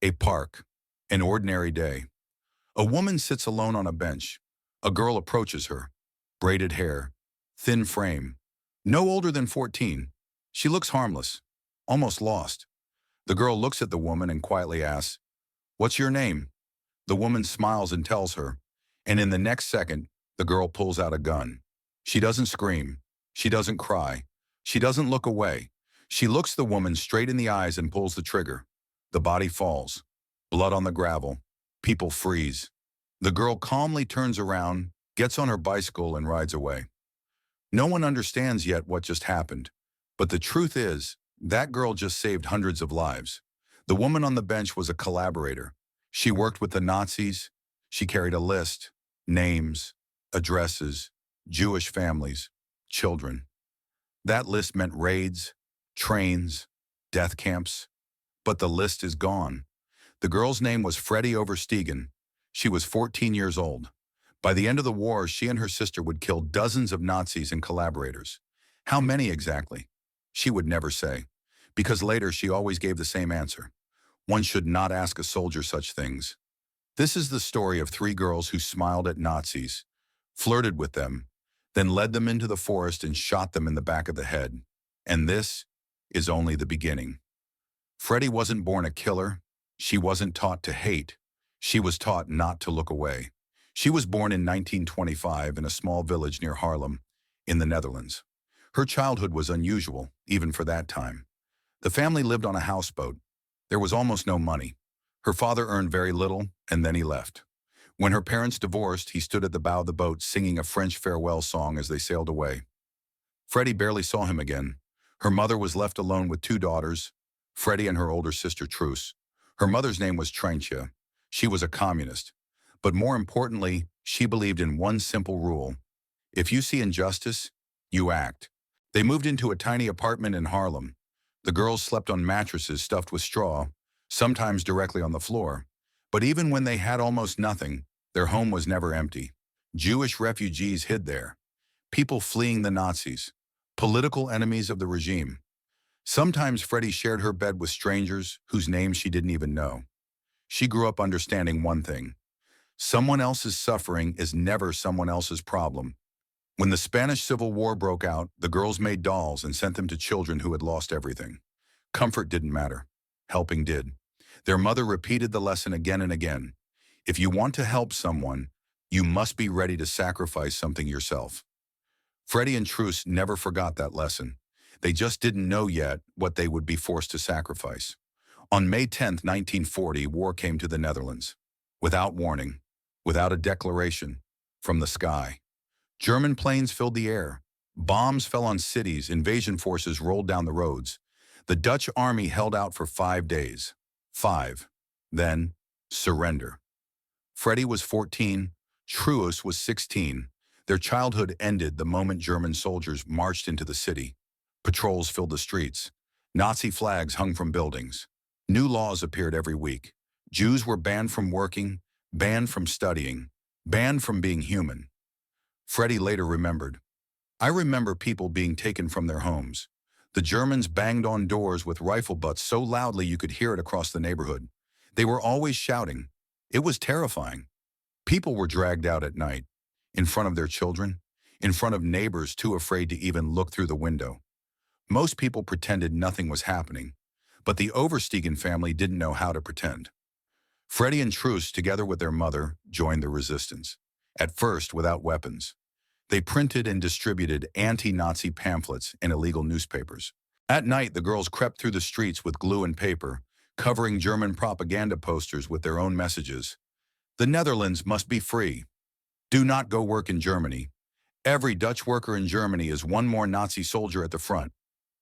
A park. An ordinary day. A woman sits alone on a bench. A girl approaches her. Braided hair. Thin frame. No older than 14. She looks harmless. Almost lost. The girl looks at the woman and quietly asks, "What's your name?" The woman smiles and tells her. And in the next second, the girl pulls out a gun. She doesn't scream. She doesn't cry. She doesn't look away. She looks the woman straight in the eyes and pulls the trigger. The body falls. Blood on the gravel. People freeze. The girl calmly turns around, gets on her bicycle, and rides away. No one understands yet what just happened. But the truth is, that girl just saved hundreds of lives. The woman on the bench was a collaborator. She worked with the Nazis. She carried a list, names, addresses, Jewish families, children. That list meant raids, trains, death camps. But the list is gone. The girl's name was Freddie Oversteegen. She was 14 years old. By the end of the war, she and her sister would kill dozens of Nazis and collaborators. How many exactly? She would never say, because later she always gave the same answer. One should not ask a soldier such things. This is the story of three girls who smiled at Nazis, flirted with them, then led them into the forest and shot them in the back of the head. And this is only the beginning. Freddie wasn't born a killer. She wasn't taught to hate. She was taught not to look away. She was born in 1925 in a small village near Haarlem, in the Netherlands. Her childhood was unusual, even for that time. The family lived on a houseboat. There was almost no money. Her father earned very little, and then he left. When her parents divorced, he stood at the bow of the boat singing a French farewell song as they sailed away. Freddie barely saw him again. Her mother was left alone with two daughters, Freddie and her older sister Truus. Her mother's name was Truus. She was a communist. But more importantly, she believed in one simple rule. If you see injustice, you act. They moved into a tiny apartment in Haarlem. The girls slept on mattresses stuffed with straw, sometimes directly on the floor. But even when they had almost nothing, their home was never empty. Jewish refugees hid there. People fleeing the Nazis. Political enemies of the regime. Sometimes Freddie shared her bed with strangers whose names she didn't even know. She grew up understanding one thing. Someone else's suffering is never someone else's problem. When the Spanish Civil War broke out, the girls made dolls and sent them to children who had lost everything. Comfort didn't matter. Helping did. Their mother repeated the lesson again and again. If you want to help someone, you must be ready to sacrifice something yourself. Freddie and Truus never forgot that lesson. They just didn't know yet what they would be forced to sacrifice. On May 10, 1940, war came to the Netherlands. Without warning, without a declaration, from the sky. German planes filled the air. Bombs fell on cities, invasion forces rolled down the roads. The Dutch army held out for 5 days. 5. Then, surrender. Freddie was 14, Truus was 16. Their childhood ended the moment German soldiers marched into the city. Patrols filled the streets. Nazi flags hung from buildings. New laws appeared every week. Jews were banned from working, banned from studying, banned from being human. Freddie later remembered. I remember people being taken from their homes. The Germans banged on doors with rifle butts so loudly you could hear it across the neighborhood. They were always shouting. It was terrifying. People were dragged out at night, in front of their children, in front of neighbors too afraid to even look through the window. Most people pretended nothing was happening, but the Oversteegen family didn't know how to pretend. Freddie and Truus, together with their mother, joined the resistance. At first, without weapons. They printed and distributed anti-Nazi pamphlets and illegal newspapers. At night, the girls crept through the streets with glue and paper, covering German propaganda posters with their own messages. The Netherlands must be free. Do not go work in Germany. Every Dutch worker in Germany is one more Nazi soldier at the front.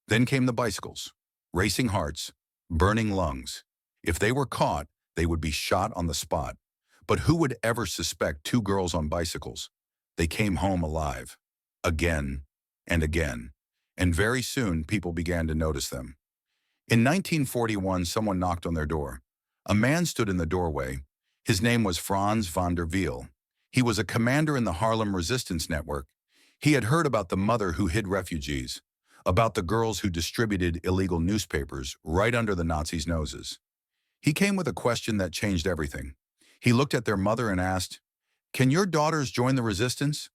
Then came the bicycles. Racing hearts, burning lungs. If they were caught, they would be shot on the spot. But who would ever suspect two girls on bicycles? They came home alive. Again and again. And very soon, people began to notice them. In 1941, someone knocked on their door. A man stood in the doorway. His name was Frans van der Wiel. He was a commander in the Haarlem Resistance Network. He had heard about the mother who hid refugees, about the girls who distributed illegal newspapers right under the Nazis' noses. He came with a question that changed everything. He looked at their mother and asked, "Can your daughters join the resistance?"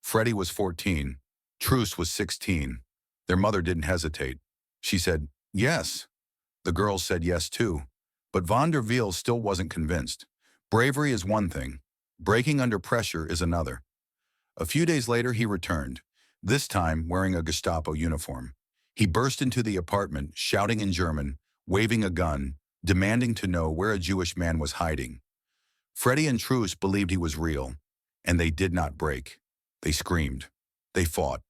Freddie was 14. Truus was 16. Their mother didn't hesitate. She said, "Yes." The girls said yes too. But van der Wiel still wasn't convinced. Bravery is one thing. Breaking under pressure is another. A few days later, he returned, this time wearing a Gestapo uniform. He burst into the apartment, shouting in German, waving a gun, demanding to know where a Jewish man was hiding. Freddie and Truus believed he was real, and they did not break. They screamed. They fought.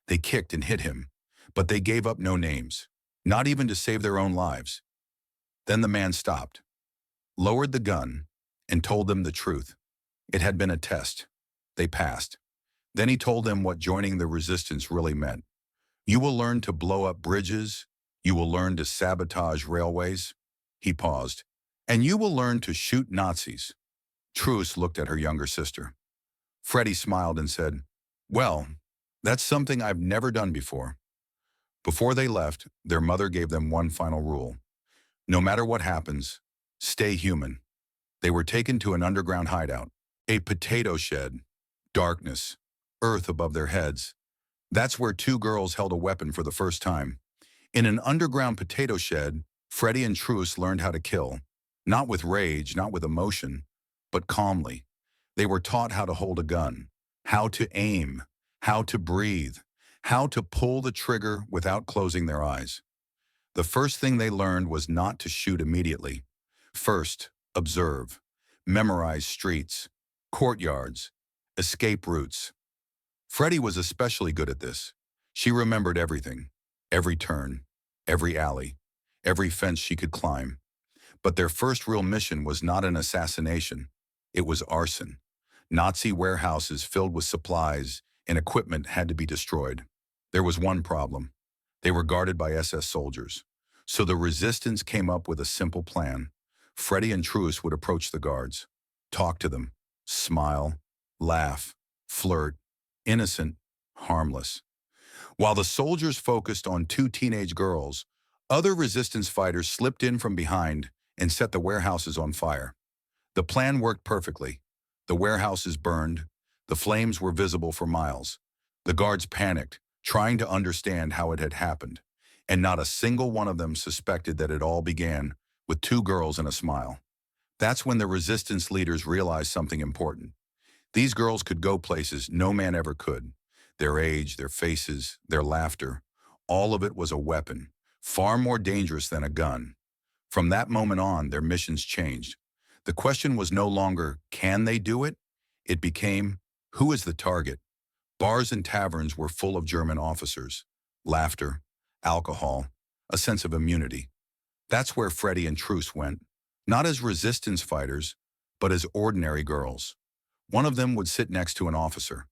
They kicked and hit him, but they gave up no names, not even to save their own lives. Then the man stopped, lowered the gun, and told them the truth. It had been a test. They passed. Then he told them what joining the resistance really meant. You will learn to blow up bridges. You will learn to sabotage railways. He paused. And you will learn to shoot Nazis. Truus looked at her younger sister. Freddie smiled and said, "Well, that's something I've never done before." Before they left, their mother gave them one final rule. No matter what happens, stay human. They were taken to an underground hideout, a potato shed, darkness, earth above their heads. That's where two girls held a weapon for the first time. In an underground potato shed, Freddie and Truus learned how to kill, not with rage, not with emotion, but calmly. They were taught how to hold a gun, how to aim, how to breathe, how to pull the trigger without closing their eyes. The first thing they learned was not to shoot immediately. First, observe, memorize streets, courtyards, escape routes. Freddie was especially good at this. She remembered everything, every turn, every alley, every fence she could climb. But their first real mission was not an assassination. It was arson. Nazi warehouses filled with supplies and equipment had to be destroyed. There was one problem. They were guarded by SS soldiers. So the resistance came up with a simple plan. Freddie and Truus would approach the guards, talk to them, smile, laugh, flirt, innocent, harmless. While the soldiers focused on two teenage girls, other resistance fighters slipped in from behind and set the warehouses on fire. The plan worked perfectly. The warehouses burned. The flames were visible for miles. The guards panicked, trying to understand how it had happened, and not a single one of them suspected that it all began with two girls and a smile. That's when the resistance leaders realized something important. These girls could go places no man ever could. Their age, their faces, their laughter, all of it was a weapon, far more dangerous than a gun. From that moment on, their missions changed. The question was no longer, can they do it? It became, who is the target? Bars and taverns were full of German officers. Laughter, alcohol, a sense of immunity. That's where Freddie and Truus went, not as resistance fighters, but as ordinary girls. One of them would sit next to an officer,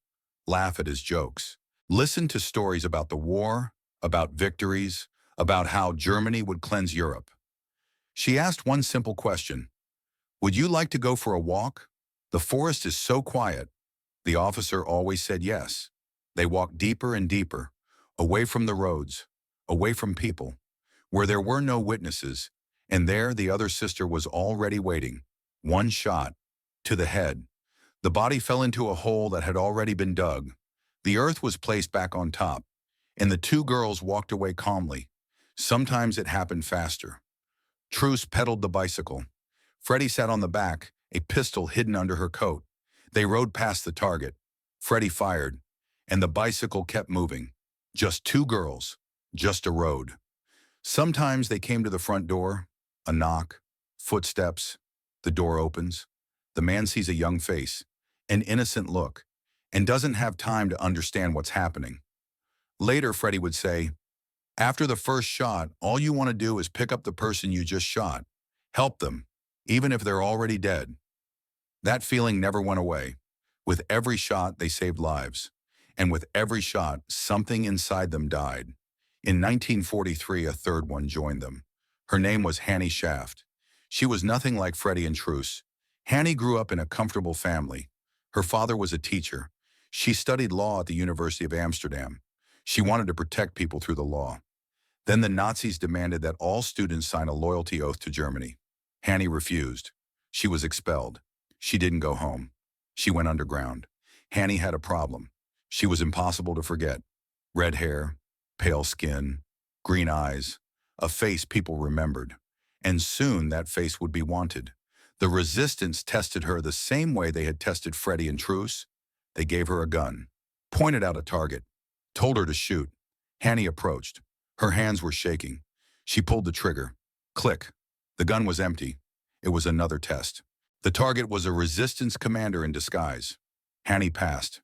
laugh at his jokes, listen to stories about the war, about victories, about how Germany would cleanse Europe. She asked one simple question. Would you like to go for a walk? The forest is so quiet. The officer always said yes. They walked deeper and deeper, away from the roads, away from people, where there were no witnesses, and there the other sister was already waiting. One shot, to the head. The body fell into a hole that had already been dug. The earth was placed back on top, and the two girls walked away calmly. Sometimes it happened faster. Truus pedaled the bicycle. Freddie sat on the back, a pistol hidden under her coat. They rode past the target. Freddie fired, and the bicycle kept moving. Just two girls, just a road. Sometimes they came to the front door, a knock, footsteps, the door opens. The man sees a young face, an innocent look, and doesn't have time to understand what's happening. Later, Freddie would say, after the first shot, all you want to do is pick up the person you just shot. Help them, even if they're already dead. That feeling never went away. With every shot, they saved lives. And with every shot, something inside them died. In 1943, a third one joined them. Her name was Hannie Schaft. She was nothing like Freddie and Truus. Hannie grew up in a comfortable family. Her father was a teacher. She studied law at the University of Amsterdam. She wanted to protect people through the law. Then the Nazis demanded that all students sign a loyalty oath to Germany. Hannie refused. She was expelled. She didn't go home. She went underground. Hannie had a problem. She was impossible to forget. Red hair, pale skin, green eyes, a face people remembered. And soon that face would be wanted. The resistance tested her the same way they had tested Freddie and Truus. They gave her a gun, pointed out a target, told her to shoot. Hannie approached. Her hands were shaking. She pulled the trigger. Click. The gun was empty. It was another test. The target was a resistance commander in disguise. Hannie passed.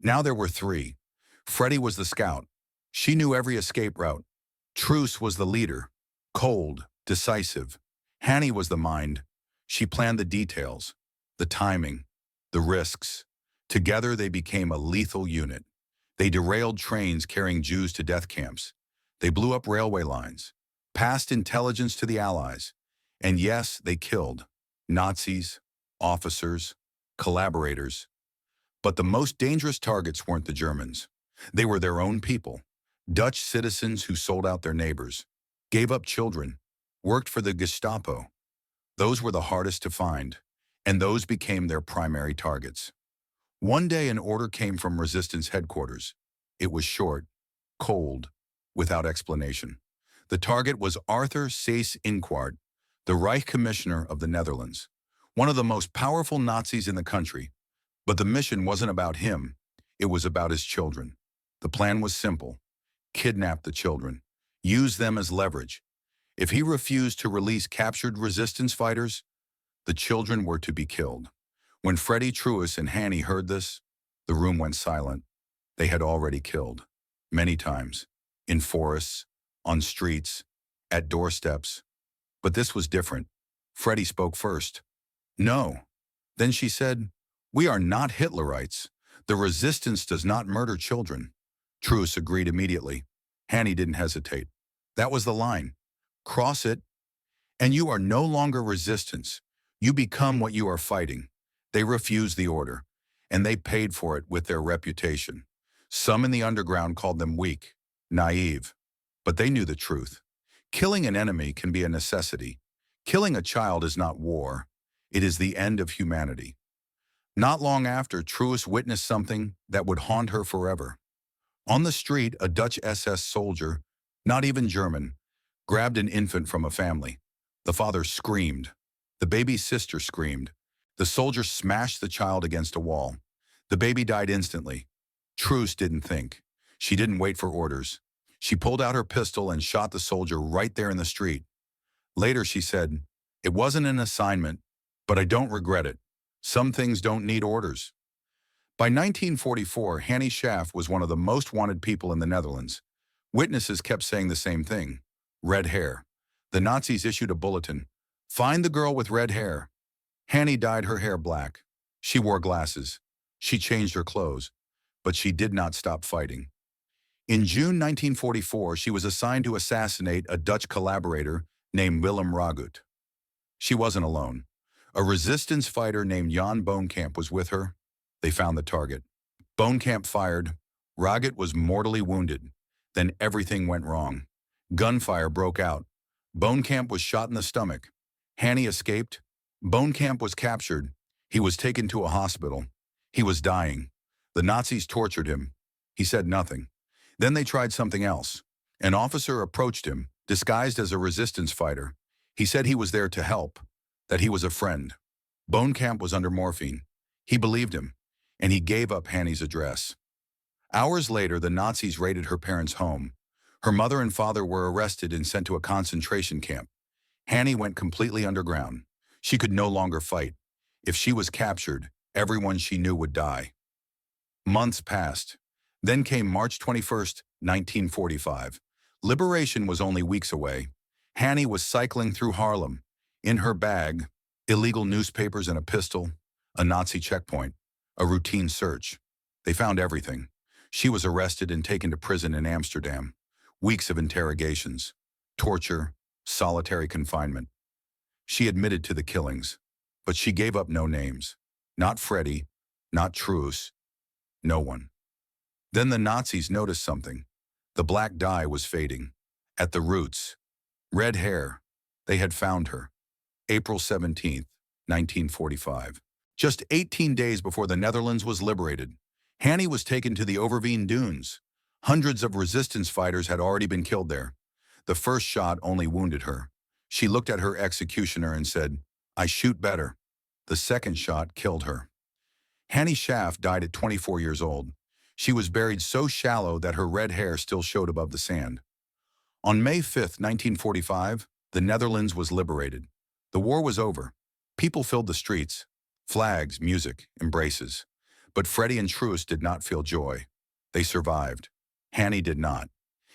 Now there were three. Freddie was the scout. She knew every escape route. Truus was the leader. Cold, decisive. Hannie was the mind. She planned the details, the timing, the risks. Together they became a lethal unit. They derailed trains carrying Jews to death camps. They blew up railway lines, passed intelligence to the Allies. And yes, they killed Nazis, officers, collaborators. But the most dangerous targets weren't the Germans. They were their own people, Dutch citizens who sold out their neighbors, gave up children, worked for the Gestapo. Those were the hardest to find, and those became their primary targets. One day an order came from resistance headquarters. It was short, cold, without explanation. The target was Arthur Seyss-Inquart, the Reich Commissioner of the Netherlands, one of the most powerful Nazis in the country. But the mission wasn't about him, it was about his children. The plan was simple: kidnap the children, use them as leverage. If he refused to release captured resistance fighters, the children were to be killed. When Freddie, Truus, and Hannie heard this, the room went silent. They had already killed, many times, in forests, on streets, at doorsteps. But this was different. Freddie spoke first. No. Then she said, "We are not Hitlerites. The resistance does not murder children." Truus agreed immediately. Hannie didn't hesitate. That was the line. Cross it, and you are no longer resistance. You become what you are fighting. They refused the order, and they paid for it with their reputation. Some in the underground called them weak, naive, but they knew the truth. Killing an enemy can be a necessity. Killing a child is not war. It is the end of humanity. Not long after, Truus witnessed something that would haunt her forever. On the street, a Dutch SS soldier, not even German, grabbed an infant from a family. The father screamed. The baby's sister screamed. The soldier smashed the child against a wall. The baby died instantly. Truus didn't think. She didn't wait for orders. She pulled out her pistol and shot the soldier right there in the street. Later she said, "It wasn't an assignment, but I don't regret it. Some things don't need orders." By 1944, Hannie Schaft was one of the most wanted people in the Netherlands. Witnesses kept saying the same thing: red hair. The Nazis issued a bulletin: "Find the girl with red hair." Hannie dyed her hair black. She wore glasses. She changed her clothes. But she did not stop fighting. In June 1944, she was assigned to assassinate a Dutch collaborator named Willem Ragut. She wasn't alone. A resistance fighter named Jan Boonkamp was with her. They found the target. Boonkamp fired. Ragut was mortally wounded. Then everything went wrong. Gunfire broke out. Boonkamp was shot in the stomach. Hannie escaped. Boonkamp was captured. He was taken to a hospital. He was dying. The Nazis tortured him. He said nothing. Then they tried something else. An officer approached him, disguised as a resistance fighter. He said he was there to help, that he was a friend. Boonkamp was under morphine. He believed him, and he gave up Hannie's address. Hours later, the Nazis raided her parents' home. Her mother and father were arrested and sent to a concentration camp. Hannie went completely underground. She could no longer fight. If she was captured, everyone she knew would die. Months passed. Then came March 21st, 1945. Liberation was only weeks away. Hannie was cycling through Haarlem. In her bag, illegal newspapers and a pistol, a Nazi checkpoint, a routine search. They found everything. She was arrested and taken to prison in Amsterdam. Weeks of interrogations, torture, solitary confinement. She admitted to the killings, but she gave up no names. Not Freddie, not Truus, no one. Then the Nazis noticed something. The black dye was fading. At the roots. Red hair. They had found her. April 17th, 1945. Just 18 days before the Netherlands was liberated, Hannie was taken to the Overveen Dunes. Hundreds of resistance fighters had already been killed there. The first shot only wounded her. She looked at her executioner and said, "I shoot better." The second shot killed her. Hannie Schaft died at 24 years old. She was buried so shallow that her red hair still showed above the sand. On May 5th, 1945, the Netherlands was liberated. The war was over. People filled the streets. Flags, music, embraces. But Freddie and Truus did not feel joy. They survived. Hannie did not.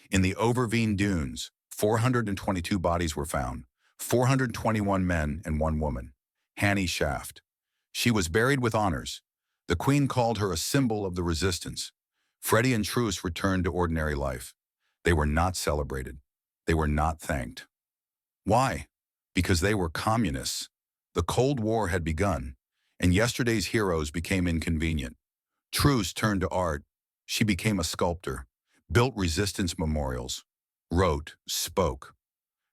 In the Overveen Dunes, 422 bodies were found, 421 men and 1 woman. Hannie Schaft. She was buried with honors. The Queen called her a symbol of the resistance. Freddie and Truus returned to ordinary life. They were not celebrated. They were not thanked. Why? Because they were communists. The Cold War had begun, and yesterday's heroes became inconvenient. Truus turned to art. She became a sculptor, built resistance memorials, wrote, spoke.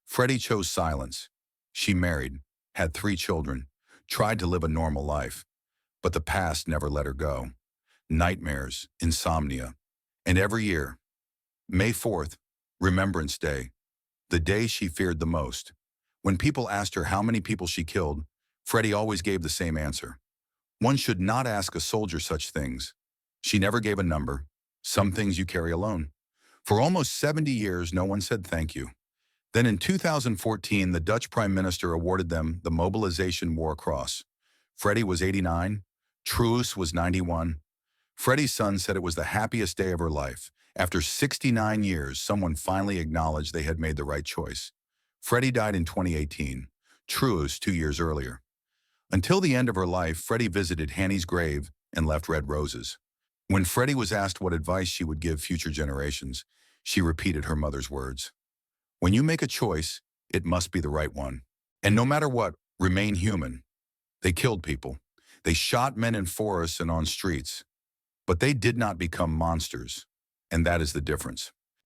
Freddie chose silence. She married, had 3 children, tried to live a normal life. But the past never let her go. Nightmares, insomnia. And every year, May 4th, Remembrance Day, the day she feared the most. When people asked her how many people she killed, Freddie always gave the same answer. One should not ask a soldier such things. She never gave a number. Some things you carry alone. For almost 70 years, no one said thank you. Then in 2014, the Dutch Prime Minister awarded them the Mobilization War Cross. Freddie was 89. Truus was 91. Freddie's son said it was the happiest day of her life. After 69 years, someone finally acknowledged they had made the right choice. Freddie died in 2018. Truus 2 years earlier. Until the end of her life, Freddie visited Hannie's grave and left red roses. When Freddie was asked what advice she would give future generations, she repeated her mother's words. When you make a choice, it must be the right one. And no matter what, remain human. They killed people. They shot men in forests and on streets. But they did not become monsters. And that is the difference.